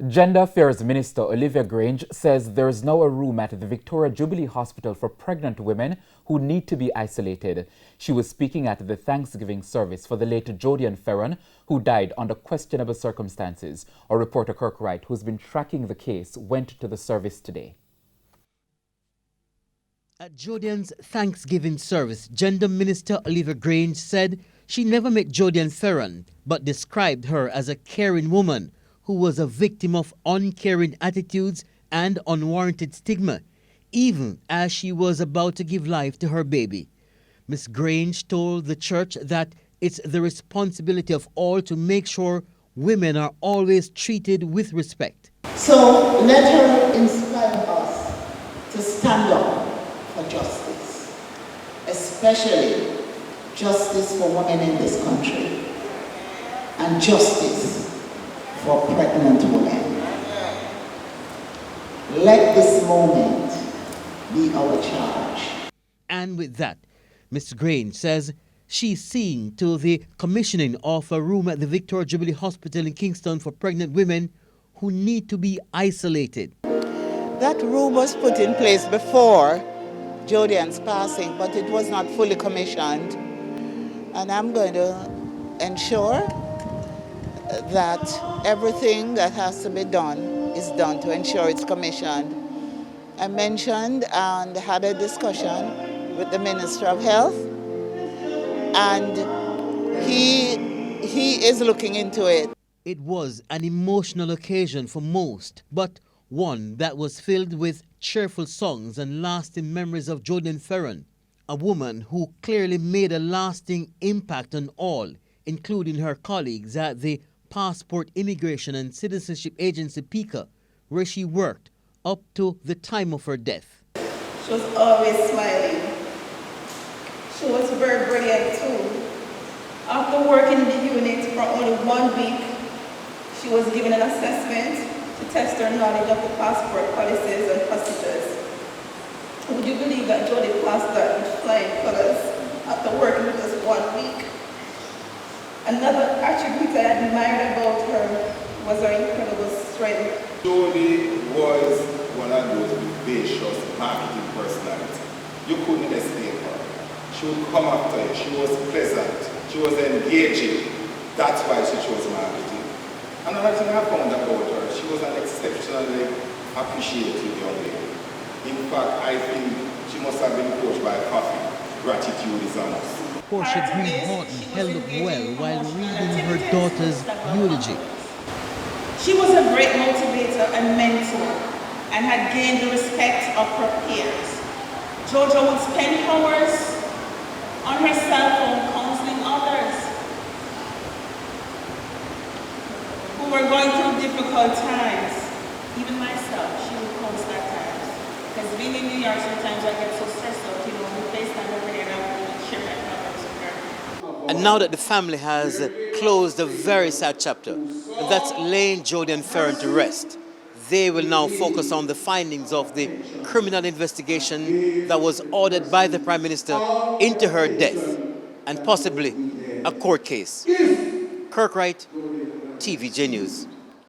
Gender Affairs Minister Olivia Grange says there is now a room at the Victoria Jubilee Hospital for pregnant women who need to be isolated. She was speaking at the Thanksgiving service for the late Jodian Fearon, who died under questionable circumstances. Our reporter Kirk Wright, who's been tracking the case, went to the service today. At Jodian's Thanksgiving service, Gender Minister Olivia Grange said she never met Jodian Fearon, but described her as a caring woman who was a victim of uncaring attitudes and unwarranted stigma, even as she was about to give life to her baby. Ms. Grange told the church that it's the responsibility of all to make sure women are always treated with respect. So let her inspire us to stand up for justice, especially justice for women in this country and justice for pregnant women. Let this moment be our charge. And with that, Ms. Grange says she's seeing to the commissioning of a room at the Victoria Jubilee Hospital in Kingston for pregnant women who need to be isolated. That room was put in place before Jodian's passing, but it was not fully commissioned. And I'm going to ensure that everything that has to be done is done to ensure it's commissioned. I mentioned and had a discussion with the Minister of Health, and he is looking into it. It was an emotional occasion for most, but one that was filled with cheerful songs and lasting memories of Jodian Fearon, a woman who clearly made a lasting impact on all, including her colleagues at the Passport, Immigration and Citizenship Agency, PICA, where she worked up to the time of her death. She was always smiling. She was very brilliant too. After working in the unit for only 1 week, she was given an assessment to test her knowledge of the passport policies and procedures. Would you believe that Jodi passed that with flying colors after working with us 1 week? Another attribute I admired about her was her incredible strength. Jodi was one of those vivacious marketing personalities. You couldn't escape her. She would come after you. She was pleasant. She was engaging. That's why she chose marketing. Another thing I found about her, she was an exceptionally appreciative young lady. In fact, I think she must have been coached by coffee. Gratitude is on us. Portia Green Horton held up well while reading her daughter's eulogy. She was a great motivator and mentor and had gained the respect of her peers. Jojo would spend hours on her cell phone counseling others who were going through difficult times. Even myself, she would counsel at times. Because being in New York, sometimes I get so stressed out, we FaceTime over there and I would share my problems with her. And now that the family has closed a very sad chapter, and that's laying Jodian Fearon to rest, they will now focus on the findings of the criminal investigation that was ordered by the Prime Minister into her death, and possibly a court case. Kirk Wright, TVJ News.